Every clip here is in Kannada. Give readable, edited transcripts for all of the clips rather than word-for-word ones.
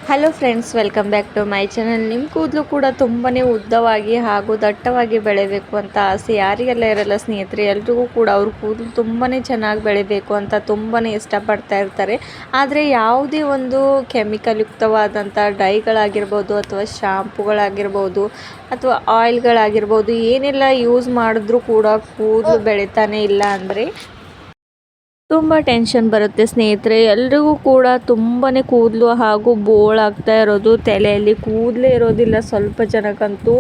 Hello friends, welcome back to my channel. ನಿಮ್ಮ ಕೂದಲು ಕೂಡ ತುಂಬಾ ಉದ್ದವಾಗಿ ಹಾಗೂ ದಟ್ಟವಾಗಿ ಬೆಳಿಬೇಕು ಅಂತ ಆಸೆ ಯಾರಿಗೆಲ್ಲ ಇರಲ್ಲ ಸ್ನೇಹಿತರೆ. ಎಲ್ರಿಗೂ ಕೂಡ ಅವ್ರ ಕೂದಲು ತುಂಬಾ ಚೆನ್ನಾಗಿ ಬೆಳಿಬೇಕು ಅಂತ ತುಂಬಾ ಇಷ್ಟಪಡ್ತಾ ಇರ್ತಾರೆ. ಆದರೆ ಯಾವುದೇ ಒಂದು ಕೆಮಿಕಲ್ ಯುಕ್ತವಾದಂಥ ಡೈಗಳಾಗಿರ್ಬೋದು ಅಥವಾ ಶಾಂಪುಗಳಾಗಿರ್ಬೋದು ಅಥವಾ ಆಯಿಲ್ಗಳಾಗಿರ್ಬೋದು ಏನೆಲ್ಲ ಯೂಸ್ ಮಾಡಿದ್ರೂ ಕೂಡ ಕೂದಲು ಬೆಳಿತಾನೆ ಇಲ್ಲ ಅಂದರೆ ತುಂಬ ಟೆನ್ಷನ್ ಬರುತ್ತೆ ಸ್ನೇಹಿತರೆ. ಎಲ್ರಿಗೂ ಕೂಡ ತುಂಬಾ ಕೂದಲು ಹಾಗೂ ಬೋಳಾಗ್ತಾ ಇರೋದು, ತಲೆಯಲ್ಲಿ ಕೂದಲೇ ಇರೋದಿಲ್ಲ ಸ್ವಲ್ಪ ಜನಕ್ಕಂತೂ.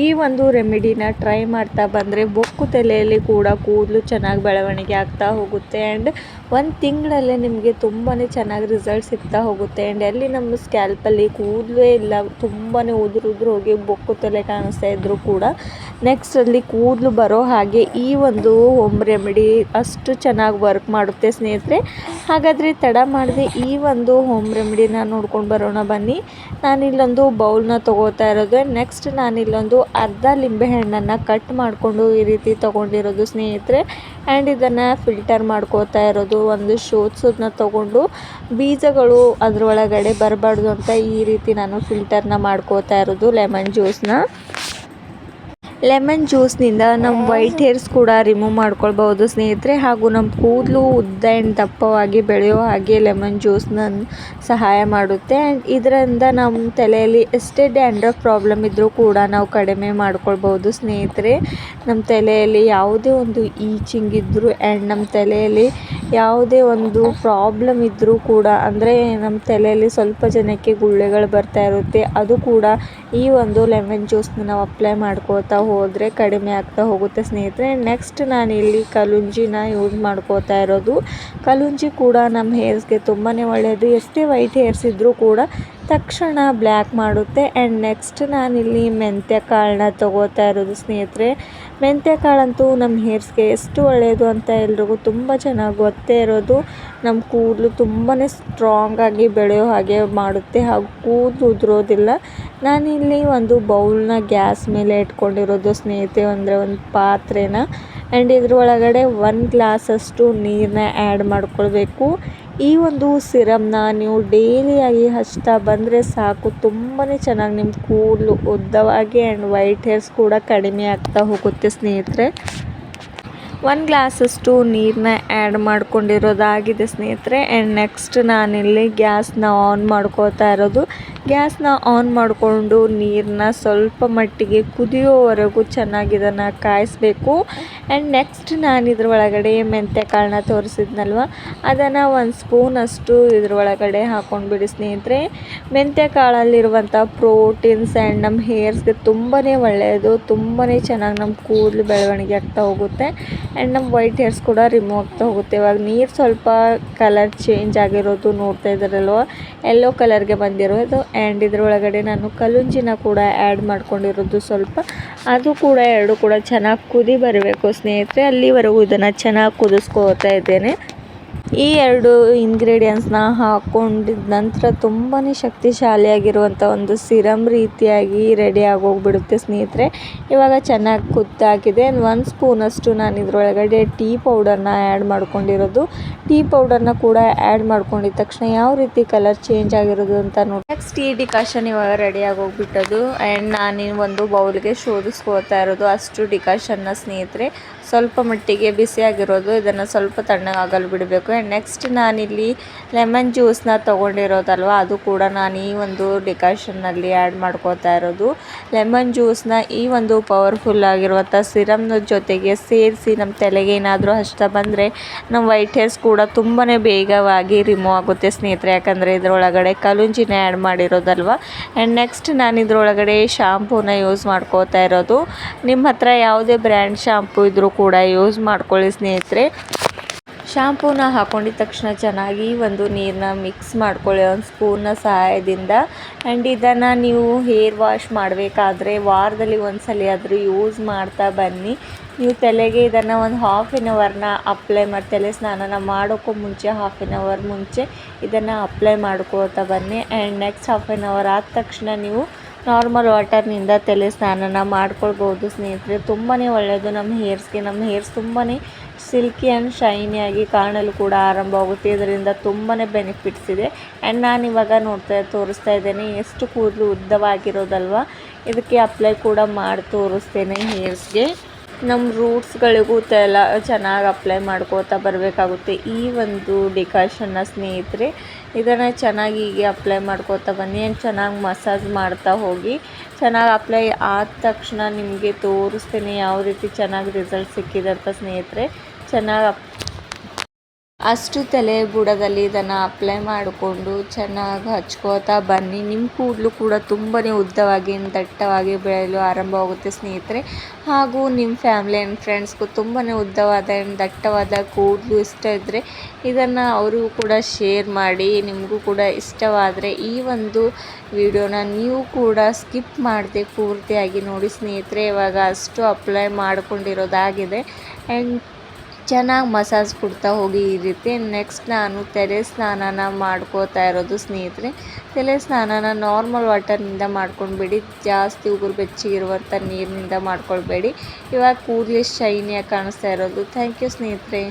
ಈ ಒಂದು ರೆಮಿಡಿನ ಟ್ರೈ ಮಾಡ್ತಾ ಬಂದರೆ ಬೊಕ್ಕು ತಲೆಯಲ್ಲಿ ಕೂಡ ಕೂದಲು ಚೆನ್ನಾಗಿ ಬೆಳವಣಿಗೆ ಆಗ್ತಾ ಹೋಗುತ್ತೆ. ಆ್ಯಂಡ್ ಒಂದು ತಿಂಗಳಲ್ಲೇ ನಿಮಗೆ ತುಂಬಾ ಚೆನ್ನಾಗಿ ರಿಸಲ್ಟ್ ಸಿಗ್ತಾ ಹೋಗುತ್ತೆ. ಆ್ಯಂಡ್ ಎಲ್ಲಿ ನಮ್ಮ ಸ್ಕ್ಯಾಲ್ಪಲ್ಲಿ ಕೂದಲೇ ಇಲ್ಲ, ತುಂಬಾ ಉದುರು ಹೋಗಿ ಬೊಕ್ಕು ತಲೆ ಕಾಣಿಸ್ತಾ ಇದ್ದರೂ ಕೂಡ ನೆಕ್ಸ್ಟ್ ಅಲ್ಲಿ ಕೂದಲು ಬರೋ ಹಾಗೆ ಈ ಒಂದು ಹೋಮ್ ರೆಮಿಡಿ ಅಷ್ಟು ಚೆನ್ನಾಗಿ ವರ್ಕ್ ಮಾಡುತ್ತೆ ಸ್ನೇಹಿತರೆ. ಹಾಗಾದರೆ ತಡ ಮಾಡದೆ ಈ ಒಂದು ಹೋಮ್ ರೆಮಿಡಿನ ನೋಡ್ಕೊಂಡು ಬರೋಣ ಬನ್ನಿ. ನಾನಿಲ್ಲೊಂದು ಬೌಲ್ನ ತೊಗೋತಾ ಇರೋದು. ನೆಕ್ಸ್ಟ್ ನಾನಿಲ್ಲೊಂದು ಅರ್ಧ ಲಿಂಬೆಹಣ್ಣನ್ನು ಕಟ್ ಮಾಡಿಕೊಂಡು ಈ ರೀತಿ ತೊಗೊಂಡಿರೋದು ಸ್ನೇಹಿತರೆ. ಆ್ಯಂಡ್ ಇದನ್ನು ಫಿಲ್ಟರ್ ಮಾಡ್ಕೋತಾ ಇರೋದು. ಒಂದು ಶೋತ್ಸೋದನ್ನ ತೊಗೊಂಡು ಬೀಜಗಳು ಅದರೊಳಗಡೆ ಬರಬಾರ್ದು ಅಂತ ಈ ರೀತಿ ನಾನು ಫಿಲ್ಟರ್ನ ಮಾಡ್ಕೋತಾ ಇರೋದು ಲೆಮನ್ ಜ್ಯೂಸ್ನಿಂದ ನಮ್ಮ ವೈಟ್ ಹೇರ್ಸ್ ಕೂಡ ರಿಮೂವ್ ಮಾಡ್ಕೊಳ್ಬೋದು ಸ್ನೇಹಿತರೆ. ಹಾಗೂ ನಮ್ಮ ಕೂದಲು ಉದ್ದ ಆ್ಯಂಡ್ ದಪ್ಪವಾಗಿ ಬೆಳೆಯೋ ಹಾಗೆ ಲೆಮನ್ ಜ್ಯೂಸ್ನ ಸಹಾಯ ಮಾಡುತ್ತೆ. ಆ್ಯಂಡ್ ಇದರಿಂದ ನಮ್ಮ ತಲೆಯಲ್ಲಿ ಎಷ್ಟೇ ಡ್ಯಾಂಡ್ರಫ್ ಪ್ರಾಬ್ಲಮ್ ಇದ್ದರೂ ಕೂಡ ನಾವು ಕಡಿಮೆ ಮಾಡ್ಕೊಳ್ಬೋದು ಸ್ನೇಹಿತರೆ. ನಮ್ಮ ತಲೆಯಲ್ಲಿ ಯಾವುದೇ ಒಂದು ಈಚಿಂಗ್ ಇದ್ದರೂ ಆ್ಯಂಡ್ ನಮ್ಮ ತಲೆಯಲ್ಲಿ ಯಾವುದೇ ಒಂದು ಪ್ರಾಬ್ಲಮ್ ಇದ್ದರೂ ಕೂಡ, ಅಂದರೆ ನಮ್ಮ ತಲೆಯಲ್ಲಿ ಸ್ವಲ್ಪ ಜನಕ್ಕೆ ಗುಳ್ಳೆಗಳು ಬರ್ತಾ ಇರುತ್ತೆ, ಅದು ಕೂಡ ಈ ಒಂದು ಲೆಮನ್ ಜ್ಯೂಸ್ನ ನಾವು ಅಪ್ಲೈ ಮಾಡ್ಕೋತಾ ಹೋದರೆ ಕಡಿಮೆ ಆಗ್ತಾ ಹೋಗುತ್ತೆ ಸ್ನೇಹಿತರೆ. ನೆಕ್ಸ್ಟ್ ನಾನಿಲ್ಲಿ ಕಲುಂಜಿನ ಯೂಸ್ ಮಾಡ್ಕೋತಾ ಇರೋದು. ಕಲುಂಜಿ ಕೂಡ ನಮ್ಮ ಹೇರ್ಸ್ಗೆ ತುಂಬಾ ಒಳ್ಳೆಯದು. ಎಷ್ಟೇ ವೈಟ್ ಹೇರ್ಸ್ ಇದ್ದರೂ ಕೂಡ ತಕ್ಷಣ ಬ್ಲ್ಯಾಕ್ ಮಾಡುತ್ತೆ. ಆ್ಯಂಡ್ ನೆಕ್ಸ್ಟ್ ನಾನಿಲ್ಲಿ ಮೆಂತ್ಯ ಕಾಳನ್ನ ತೊಗೋತಾ ಇರೋದು ಸ್ನೇಹಿತರೆ. ಮೆಂತ್ಯ ಕಾಳಂತೂ ನಮ್ಮ ಹೇರ್ಸ್ಗೆ ಎಷ್ಟು ಒಳ್ಳೆಯದು ಅಂತ ಎಲ್ರಿಗೂ ತುಂಬ ಚೆನ್ನಾಗಿ ಗೊತ್ತೇ ಇರೋದು. ನಮ್ಮ ಕೂದಲು ತುಂಬಾ ಸ್ಟ್ರಾಂಗಾಗಿ ಬೆಳೆಯೋ ಹಾಗೆ ಮಾಡುತ್ತೆ ಹಾಗೂ ಕೂದಲು ಉದುರೋದಿಲ್ಲ. ನಾನಿಲ್ಲಿ ಒಂದು ಬೌಲ್ನ ಗ್ಯಾಸ್ ಮೇಲೆ ಇಟ್ಕೊಂಡಿರೋದು ಸ್ನೇಹಿತರೆ, ಅಂದರೆ ಒಂದು ಪಾತ್ರೆನ. ಆ್ಯಂಡ್ ಇದ್ರ ಒಳಗಡೆ 1 ಗ್ಲಾಸಷ್ಟು ನೀರನ್ನ ಆ್ಯಡ್ ಮಾಡ್ಕೊಳ್ಬೇಕು. ಈ ಒಂದು ಸಿರಮ್ನ ನೀವು ಡೈಲಿಯಾಗಿ ಹಚ್ತಾ ಬಂದರೆ ಸಾಕು, ತುಂಬಾ ಚೆನ್ನಾಗಿ ನಿಮ್ಮ ಕೂದಲು ಉದ್ದವಾಗಿ ಆ್ಯಂಡ್ ವೈಟ್ ಹೇರ್ಸ್ ಕೂಡ ಕಡಿಮೆ ಆಗ್ತಾ ಹೋಗುತ್ತೆ ಸ್ನೇಹಿತರೆ. 1 ಗ್ಲಾಸಷ್ಟು ನೀರನ್ನ ಆ್ಯಡ್ ಮಾಡ್ಕೊಂಡಿರೋದಾಗಿದೆ ಸ್ನೇಹಿತರೆ. ಆ್ಯಂಡ್ ನೆಕ್ಸ್ಟ್ ನಾನಿಲ್ಲಿ ಗ್ಯಾಸ್ನ ಆನ್ ಮಾಡ್ಕೋತಾ ಇರೋದು. ಗ್ಯಾಸ್ನ ಆನ್ ಮಾಡಿಕೊಂಡು ನೀರನ್ನ ಸ್ವಲ್ಪ ಮಟ್ಟಿಗೆ ಕುದಿಯೋವರೆಗೂ ಚೆನ್ನಾಗಿ ಇದನ್ನು ಕಾಯಿಸಬೇಕು. ಆ್ಯಂಡ್ ನೆಕ್ಸ್ಟ್ ನಾನು ಇದ್ರ ಒಳಗಡೆ ಮೆಂತ್ಯ ಕಾಳನ್ನ ತೋರಿಸಿದ್ನಲ್ವ, ಅದನ್ನು 1 ಸ್ಪೂನಷ್ಟು ಇದ್ರ ಒಳಗಡೆ ಹಾಕ್ಕೊಂಡ್ಬಿಡಿ ಸ್ನೇಹಿತರೆ. ಮೆಂತ್ಯ ಕಾಳಲ್ಲಿರುವಂಥ ಪ್ರೋಟೀನ್ಸ್ ಆ್ಯಂಡ್ ನಮ್ಮ ಹೇರ್ಸ್ಗೆ ತುಂಬಾ ಒಳ್ಳೆಯದು. ತುಂಬಾ ಚೆನ್ನಾಗಿ ನಮ್ಮ ಕೂದಲು ಬೆಳವಣಿಗೆ ಆಗ್ತಾ ಹೋಗುತ್ತೆ. ಆ್ಯಂಡ್ ನಮ್ಮ ವೈಟ್ ಹೇರ್ಸ್ ಕೂಡ ರಿಮೂವ್ ಆಗ್ತಾ ಹೋಗುತ್ತೆ. ಇವಾಗ ನೀರು ಸ್ವಲ್ಪ ಕಲರ್ ಚೇಂಜ್ ಆಗಿರೋದು ನೋಡ್ತಾ ಇದ್ದಾರಲ್ವ, ಯೆಲ್ಲೋ ಕಲರ್ಗೆ ಬಂದಿರೋದು. ಆ್ಯಂಡ್ ಇದರೊಳಗಡೆ ನಾನು ಕಲುಂಜಿನ ಕೂಡ ಆ್ಯಡ್ ಮಾಡ್ಕೊಂಡಿರೋದು ಸ್ವಲ್ಪ. ಅದು ಕೂಡ ಎರಡು ಕೂಡ ಚೆನ್ನಾಗಿ ಕುದಿ ಬರಬೇಕು ಸ್ನೇಹಿತರೆ. ಅಲ್ಲಿವರೆಗೂ ಇದನ್ನು ಚೆನ್ನಾಗಿ ಕುದಿಸ್ಕೋತಾ ಇದ್ದೇನೆ. ಈ 2 ಇಂಗ್ರೀಡಿಯೆಂಟ್ಸ್ನ ಹಾಕ್ಕೊಂಡಿದ ನಂತರ ತುಂಬಾ ಶಕ್ತಿಶಾಲಿಯಾಗಿರುವಂಥ ಒಂದು ಸಿರಮ್ ರೀತಿಯಾಗಿ ರೆಡಿ ಆಗೋಗ್ಬಿಡುತ್ತೆ ಸ್ನೇಹಿತರೆ. ಇವಾಗ ಚೆನ್ನಾಗಿ ಕುದ್ದಾಗಿದೆ. 1 ಸ್ಪೂನಷ್ಟು ನಾನು ಇದರೊಳಗಡೆ ಟೀ ಪೌಡರ್ನ ಆ್ಯಡ್ ಮಾಡ್ಕೊಂಡಿರೋದು. ಟೀ ಪೌಡರ್ನ ಕೂಡ ಆ್ಯಡ್ ಮಾಡ್ಕೊಂಡಿದ ತಕ್ಷಣ ಯಾವ ರೀತಿ ಕಲರ್ ಚೇಂಜ್ ಆಗಿರೋದು ಅಂತ ನೋಡಿ. ನೆಕ್ಸ್ಟ್ ಈ ಡಿಕಾಷನ್ ಇವಾಗ ರೆಡಿ ಆಗೋಗ್ಬಿಟ್ಟದು. ಆ್ಯಂಡ್ ನಾನು ಒಂದು ಬೌಲ್ಗೆ ಶೋಧಿಸ್ಕೋತಾ ಇರೋದು ಅಷ್ಟು ಡಿಕಾಷನ್ನ ಸ್ನೇಹಿತರೆ. ಸ್ವಲ್ಪ ಮಟ್ಟಿಗೆ ಬಿಸಿಯಾಗಿರೋದು, ಇದನ್ನು ಸ್ವಲ್ಪ ತಣ್ಣಗಾಗಲು ಬಿಡಬೇಕು. ಆ್ಯಂಡ್ ನೆಕ್ಸ್ಟ್ ನಾನಿಲ್ಲಿ ಲೆಮನ್ ಜ್ಯೂಸ್ನ ತೊಗೊಂಡಿರೋದಲ್ವ, ಅದು ಕೂಡ ನಾನು ಈ ಒಂದು ಡಿಕಾಷನ್ನಲ್ಲಿ ಆ್ಯಡ್ ಮಾಡ್ಕೋತಾ ಇರೋದು. ಲೆಮನ್ ಜ್ಯೂಸ್ನ ಈ ಒಂದು ಪವರ್ಫುಲ್ ಆಗಿರುವಂಥ ಸಿರಮ್ನ ಜೊತೆಗೆ ಸೇರಿಸಿ ನಮ್ಮ ತಲೆಗೆ ಏನಾದರೂ ಹಚ್ತಾ ಬಂದರೆ ನಮ್ಮ ವೈಟ್ ಹೇರ್ಸ್ ಕೂಡ ತುಂಬಾ ಬೇಗವಾಗಿ ರಿಮೂವ್ ಆಗುತ್ತೆ ಸ್ನೇಹಿತರೆ. ಯಾಕಂದರೆ ಇದರೊಳಗಡೆ ಕಲುಂಜಿನ ಆ್ಯಡ್ ಮಾಡಿರೋದಲ್ವ. ಆ್ಯಂಡ್ ನೆಕ್ಸ್ಟ್ ನಾನು ಇದರೊಳಗಡೆ ಶಾಂಪೂನ ಯೂಸ್ ಮಾಡ್ಕೋತಾ ಇರೋದು. ನಿಮ್ಮ ಹತ್ರ ಯಾವುದೇ ಬ್ರ್ಯಾಂಡ್ ಶಾಂಪೂ ಇದ್ದರೂ ಕೂಡ ಯೂಸ್ ಮಾಡ್ಕೊಳ್ಳಿ ಸ್ನೇಹಿತರೆ. ಶಾಂಪೂನ ಹಾಕೊಂಡಿದ ತಕ್ಷಣ ಚೆನ್ನಾಗಿ ಒಂದು ನೀರನ್ನ ಮಿಕ್ಸ್ ಮಾಡ್ಕೊಳ್ಳಿ 1 ಸ್ಪೂನ್ನ ಸಹಾಯದಿಂದ. ಆ್ಯಂಡ್ ಇದನ್ನು ನೀವು ಹೇರ್ ವಾಶ್ ಮಾಡಬೇಕಾದ್ರೆ ವಾರದಲ್ಲಿ 1 ಸಲ ಆದರೂ ಯೂಸ್ ಮಾಡ್ತಾ ಬನ್ನಿ. ನೀವು ತಲೆಗೆ ಇದನ್ನು ಒಂದು 1/2 ಅವರ್ನ ಅಪ್ಲೈ ಮಾಡಿ, ತಲೆ ಸ್ನಾನ ಮಾಡೋಕ್ಕೂ ಮುಂಚೆ 1/2 ಅವರ್ ಮುಂಚೆ ಇದನ್ನು ಅಪ್ಲೈ ಮಾಡ್ಕೋತಾ ಬನ್ನಿ. ಆ್ಯಂಡ್ ನೆಕ್ಸ್ಟ್ 1/2 ಅವರ್ ಆದ ತಕ್ಷಣ ನೀವು ನಾರ್ಮಲ್ ವಾಟರ್ನಿಂದ ತಲೆ ಸ್ನಾನ ಮಾಡ್ಕೊಳ್ಬೋದು ಸ್ನೇಹಿತರೆ. ತುಂಬಾ ಒಳ್ಳೆಯದು ನಮ್ಮ ಹೇರ್ಸ್ಗೆ. ನಮ್ಮ ಹೇರ್ಸ್ ತುಂಬಾ ಸಿಲ್ಕಿ ಆ್ಯಂಡ್ ಶೈನಿಯಾಗಿ ಕಾಣಲು ಕೂಡ ಆರಂಭವಾಗುತ್ತೆ. ಇದರಿಂದ ತುಂಬಾ ಬೆನಿಫಿಟ್ಸ್ ಇದೆ. ಆ್ಯಂಡ್ ನಾನು ಇವಾಗ ತೋರಿಸ್ತಾ ಇದ್ದೇನೆ ಎಷ್ಟು ಕೂದಲು ಉದ್ದವಾಗಿರೋದಲ್ವ, ಇದಕ್ಕೆ ಅಪ್ಲೈ ಕೂಡ ಮಾಡಿ ತೋರಿಸ್ತೇನೆ ಹೇರ್ಸ್ಗೆ. ನಮ್ಮ ರೂಟ್ಸ್ಗಳಿಗೂ ಚೆನ್ನಾಗಿ ಅಪ್ಲೈ ಮಾಡ್ಕೋತಾ ಬರಬೇಕಾಗುತ್ತೆ. ಈ ಒಂದು ಡಿಕಾಷನ್ನ ಸ್ನೇಹಿತರೆ, ಇದನ್ನು ಚೆನ್ನಾಗಿ ಹೀಗೆ ಅಪ್ಲೈ ಮಾಡ್ಕೋತಾ ಬನ್ನಿ. ಆ್ಯಂಡ್ ಚೆನ್ನಾಗಿ ಮಸಾಜ್ ಮಾಡ್ತಾ ಹೋಗಿ. ಚೆನ್ನಾಗಿ ಅಪ್ಲೈ ಆದ ತಕ್ಷಣ ನಿಮಗೆ ತೋರಿಸ್ತೇನೆ ಯಾವ ರೀತಿ ಚೆನ್ನಾಗಿ ರಿಸಲ್ಟ್ ಸಿಕ್ಕಿದೆ ಅಂತ ಸ್ನೇಹಿತರೆ. ಚೆನ್ನಾಗಿ ಅಷ್ಟು ತಲೆ ಬುಡದಲ್ಲಿ ಇದನ್ನು ಅಪ್ಲೈ ಮಾಡಿಕೊಂಡು ಚೆನ್ನಾಗಿ ಹಚ್ಕೋತಾ ಬನ್ನಿ. ನಿಮ್ಮ ಕೂದಲು ಕೂಡ ತುಂಬಾ ಉದ್ದವಾಗಿ ದಟ್ಟವಾಗಿ ಬೆಳೆಯಲು ಆರಂಭವಾಗುತ್ತೆ ಸ್ನೇಹಿತರೆ. ಹಾಗೂ ನಿಮ್ಮ ಫ್ಯಾಮಿಲಿ ಆ್ಯಂಡ್ ಫ್ರೆಂಡ್ಸ್ಗೂ ತುಂಬಾ ಉದ್ದವಾದ ದಟ್ಟವಾದ ಕೂದಲು ಇಷ್ಟ ಇದ್ದರೆ ಇದನ್ನು ಅವರಿಗೂ ಕೂಡ ಶೇರ್ ಮಾಡಿ. ನಿಮಗೂ ಕೂಡ ಇಷ್ಟವಾದರೆ ಈ ಒಂದು ವಿಡಿಯೋನ ನೀವು ಕೂಡ ಸ್ಕಿಪ್ ಮಾಡದೆ ಪೂರ್ತಿಯಾಗಿ ನೋಡಿ ಸ್ನೇಹಿತರೆ. ಇವಾಗ ಅಷ್ಟು ಅಪ್ಲೈ ಮಾಡ್ಕೊಂಡಿರೋದಾಗಿದೆ. ಆ್ಯಂಡ್ ಚೆನ್ನಾಗಿ ಮಸಾಜ್ ಕೊಡ್ತಾ ಹೋಗಿ ಈ ರೀತಿ. ನೆಕ್ಸ್ಟ್ ನಾನು ತಲೆ ಸ್ನಾನನ ಮಾಡ್ಕೋತಾ ಇರೋದು ಸ್ನೇಹಿತರೆ. ತಲೆ ಸ್ನಾನನ ನಾರ್ಮಲ್ ವಾಟರ್ನಿಂದ ಮಾಡ್ಕೊಂಡ್ಬೇಡಿ, ಜಾಸ್ತಿ ಉಗುರು ಬೆಚ್ಚಗಿರುವಂಥ ನೀರಿನಿಂದ ಮಾಡ್ಕೊಳ್ಬೇಡಿ. ಇವಾಗ ಕೂದಲು ಶೈನಿಯಾಗಿ ಕಾಣಿಸ್ತಾ ಇರೋದು. ಥ್ಯಾಂಕ್ ಯು ಸ್ನೇಹಿತರೆ.